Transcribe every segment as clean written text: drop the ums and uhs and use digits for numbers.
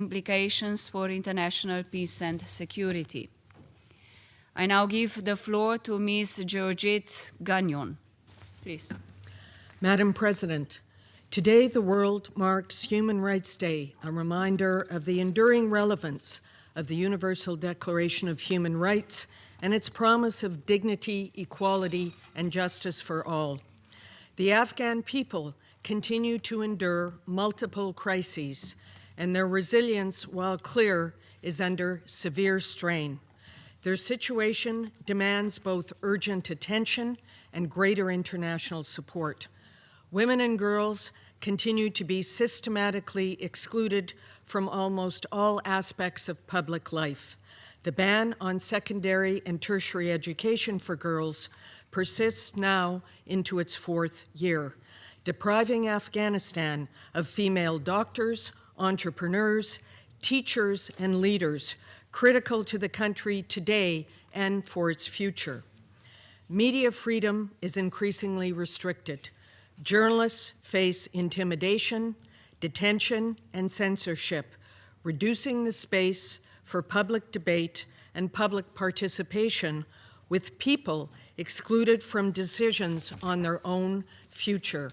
implications for international peace and security. I now give the floor to Ms. Georgette Gagnon. Please. Madam President, today the world marks Human Rights Day, a reminder of the enduring relevance of the Universal Declaration of Human Rights and its promise of dignity, equality, and justice for all. The Afghan people continue to endure multiple crises, and their resilience, while clear, is under severe strain. Their situation demands both urgent attention and greater international support. Women and girls continue to be systematically excluded from almost all aspects of public life. The ban on secondary and tertiary education for girls persists now into its 4th year, depriving Afghanistan of female doctors, entrepreneurs, teachers, and leaders critical to the country today and for its future. Media freedom is increasingly restricted. Journalists face intimidation, detention, and censorship, reducing the space for public debate and public participation, with people excluded from decisions on their own future.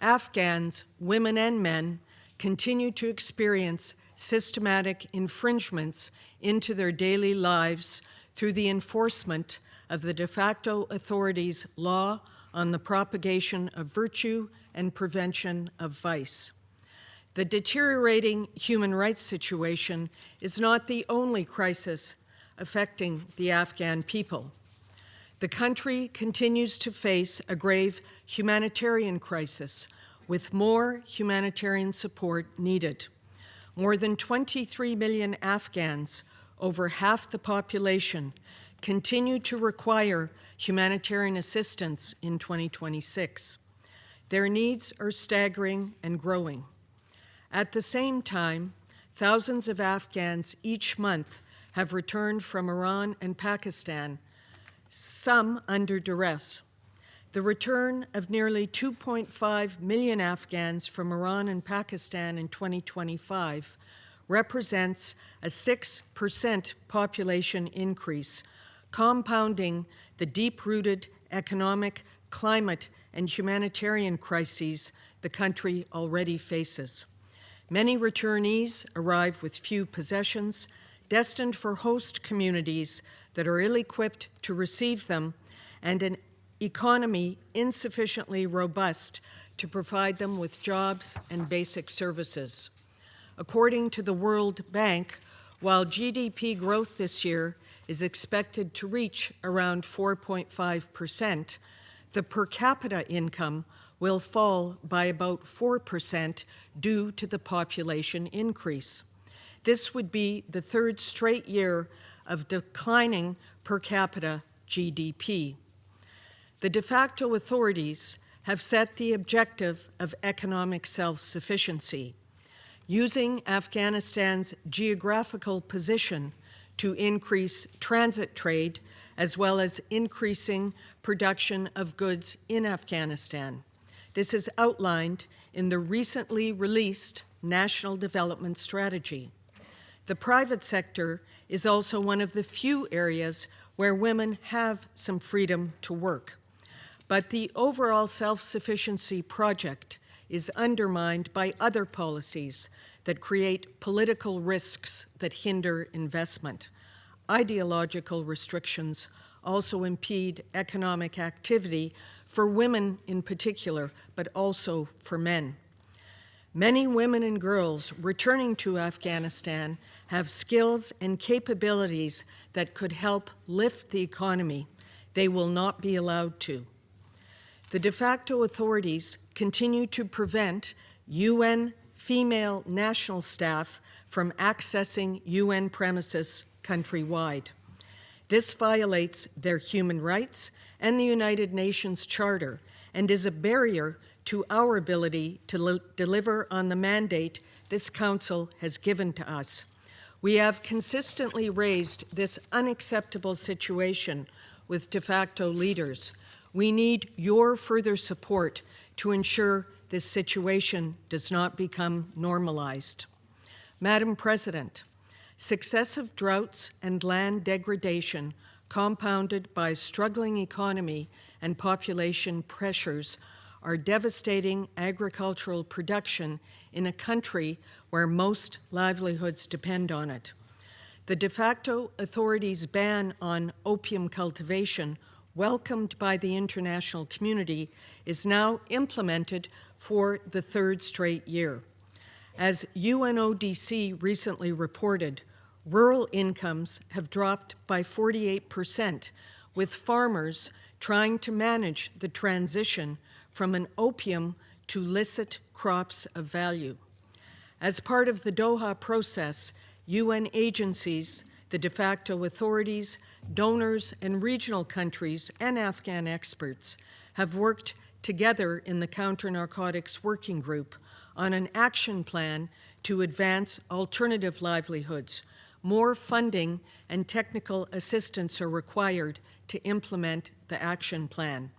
Afghans, women and men, continue to experience systematic infringements into their daily lives through the enforcement of the de facto authorities' law on the propagation of virtue and prevention of vice. The deteriorating human rights situation is not the only crisis affecting the Afghan people. The country continues to face a grave humanitarian crisis, with more humanitarian support needed. More than 23 million Afghans, over half the population, continue to require humanitarian assistance in 2026. Their needs are staggering and growing. At the same time, thousands of Afghans each month have returned from Iran and Pakistan, some under duress. The return of nearly 2.5 million Afghans from Iran and Pakistan in 2025 represents a 6% population increase, compounding the deep-rooted economic, climate, and humanitarian crises the country already faces. Many returnees arrive with few possessions, destined for host communities that are ill-equipped to receive them, and an economy insufficiently robust to provide them with jobs and basic services. According to the World Bank, while GDP growth this year is expected to reach around 4.5%, the per capita income will fall by about 4% due to the population increase. This would be the 3rd straight year of declining per capita GDP. The de facto authorities have set the objective of economic self-sufficiency, using Afghanistan's geographical position to increase transit trade, as well as increasing production of goods in Afghanistan. This is outlined in the recently released National Development Strategy. The private sector is also one of the few areas where women have some freedom to work. But the overall self-sufficiency project is undermined by other policies that create political risks that hinder investment. Ideological restrictions also impede economic activity for women in particular, but also for men. Many women and girls returning to Afghanistan have skills and capabilities that could help lift the economy. They will not be allowed to. The de facto authorities continue to prevent UN female national staff from accessing UN premises countrywide. This violates their human rights and the United Nations Charter and is a barrier to our ability to deliver on the mandate this Council has given to us. We have consistently raised this unacceptable situation with de facto leaders. We need your further support to ensure this situation does not become normalized. Madam President, successive droughts and land degradation compounded by a struggling economy and population pressures are devastating agricultural production in a country where most livelihoods depend on it. The de facto authorities' ban on opium cultivation, welcomed by the international community, is now implemented for the third straight year. As UNODC recently reported, rural incomes have dropped by 48%, with farmers trying to manage the transition from an opium to licit crops of value. As part of the Doha process, UN agencies, the de facto authorities, donors, and regional countries and Afghan experts have worked together in the Counter-Narcotics Working Group on an action plan to advance alternative livelihoods. More funding and technical assistance are required to implement the action plan.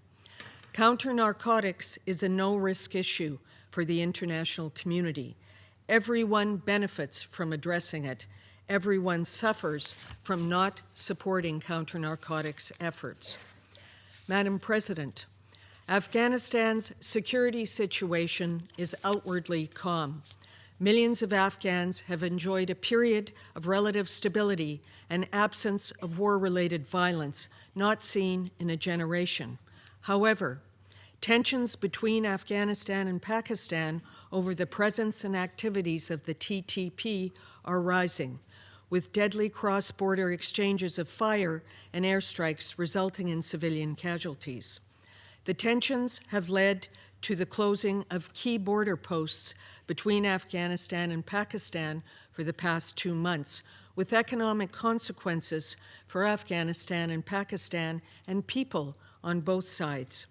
Counter-narcotics is a no-risk issue for the international community. Everyone benefits from addressing it. Everyone suffers from not supporting counter-narcotics efforts. Madam President, Afghanistan's security situation is outwardly calm. Millions of Afghans have enjoyed a period of relative stability and absence of war-related violence not seen in a generation. However, tensions between Afghanistan and Pakistan over the presence and activities of the TTP are rising, with deadly cross-border exchanges of fire and airstrikes resulting in civilian casualties. The tensions have led to the closing of key border posts between Afghanistan and Pakistan for the past 2 months, with economic consequences for Afghanistan and Pakistan and people on both sides.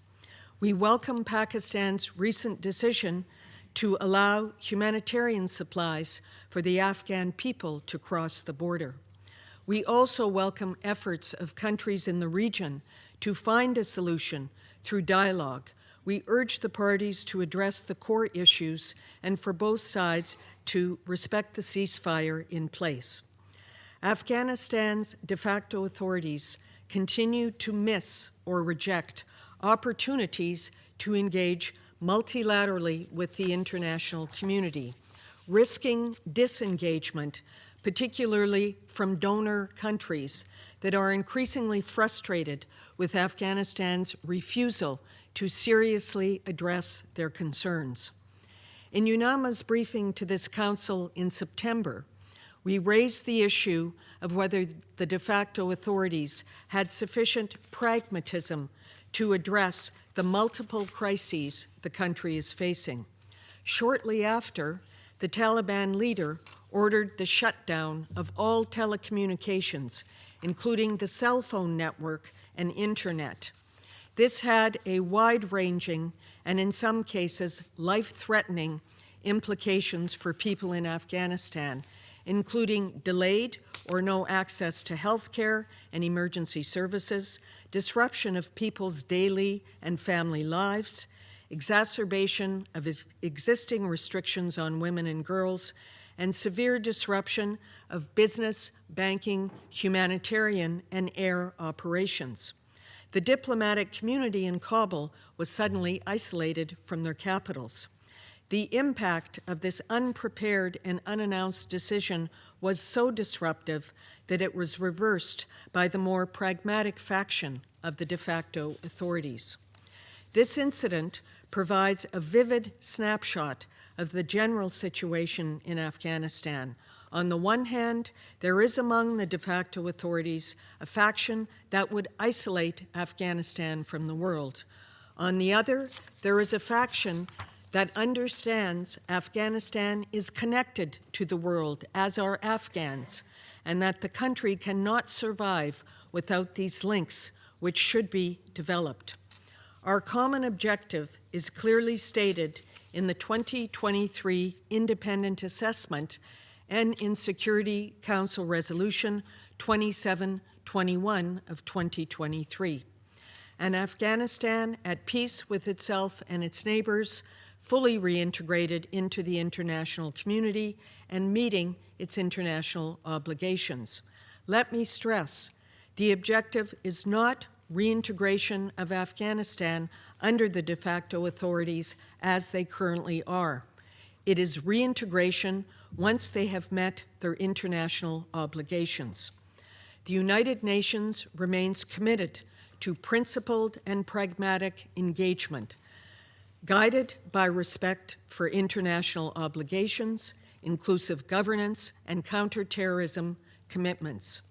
We welcome Pakistan's recent decision to allow humanitarian supplies for the Afghan people to cross the border. We also welcome efforts of countries in the region to find a solution through dialogue. We urge the parties to address the core issues and for both sides to respect the ceasefire in place. Afghanistan's de facto authorities continue to miss or reject opportunities to engage multilaterally with the international community, risking disengagement, particularly from donor countries that are increasingly frustrated with Afghanistan's refusal to seriously address their concerns. In UNAMA's briefing to this Council in September, we raised the issue of whether the de facto authorities had sufficient pragmatism to address the multiple crises the country is facing. Shortly after, the Taliban leader ordered the shutdown of all telecommunications, including the cell phone network and internet. This had a wide-ranging and, in some cases, life-threatening implications for people in Afghanistan, including delayed or no access to health care and emergency services, disruption of people's daily and family lives, exacerbation of existing restrictions on women and girls, and severe disruption of business, banking, humanitarian, and air operations. The diplomatic community in Kabul was suddenly isolated from their capitals. The impact of this unprepared and unannounced decision was so disruptive that it was reversed by the more pragmatic faction of the de facto authorities. This incident provides a vivid snapshot of the general situation in Afghanistan. On the one hand, there is among the de facto authorities a faction that would isolate Afghanistan from the world. On the other, there is a faction that understands Afghanistan is connected to the world, as are Afghans, and that the country cannot survive without these links, which should be developed. Our common objective is clearly stated in the 2023 Independent Assessment and in Security Council Resolution 2721 of 2023. An Afghanistan at peace with itself and its neighbors, fully reintegrated into the international community and meeting its international obligations. Let me stress, the objective is not reintegration of Afghanistan under the de facto authorities as they currently are. It is reintegration once they have met their international obligations. The United Nations remains committed to principled and pragmatic engagement, guided by respect for international obligations, inclusive governance, and counterterrorism commitments.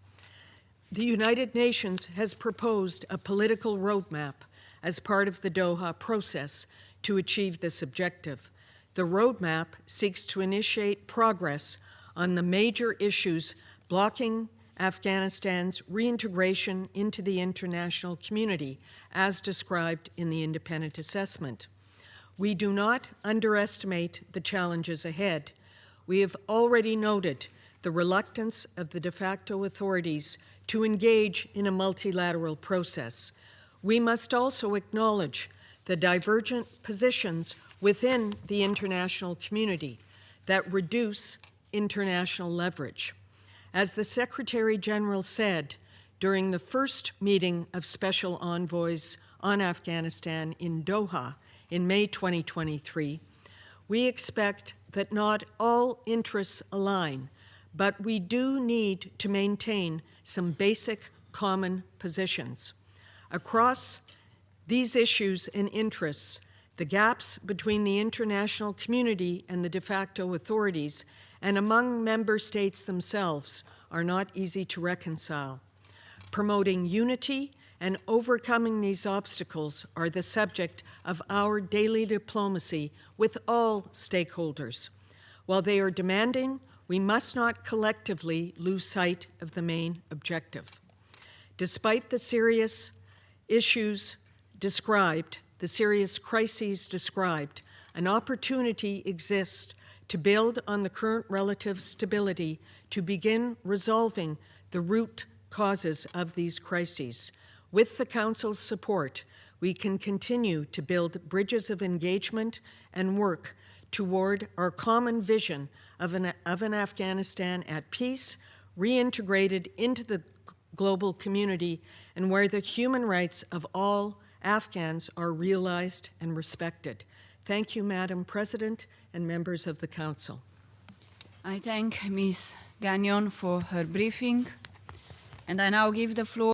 The United Nations has proposed a political roadmap as part of the Doha process to achieve this objective. The roadmap seeks to initiate progress on the major issues blocking Afghanistan's reintegration into the international community, as described in the independent assessment. We do not underestimate the challenges ahead. We have already noted the reluctance of the de facto authorities to engage in a multilateral process. We must also acknowledge the divergent positions within the international community that reduce international leverage. As the Secretary General said during the first meeting of special envoys on Afghanistan in Doha in May 2023, we expect that not all interests align, but we do need to maintain some basic common positions. Across these issues and interests, the gaps between the international community and the de facto authorities and among member states themselves are not easy to reconcile. Promoting unity and overcoming these obstacles are the subject of our daily diplomacy with all stakeholders. While they are demanding, we must not collectively lose sight of the main objective. Despite the serious issues described, the serious crises described, an opportunity exists to build on the current relative stability to begin resolving the root causes of these crises. With the Council's support, we can continue to build bridges of engagement and work toward our common vision of an Afghanistan at peace, reintegrated into the global community, and where the human rights of all Afghans are realized and respected. Thank you, Madam President and members of the Council. I thank Ms. Gagnon for her briefing, and I now give the floor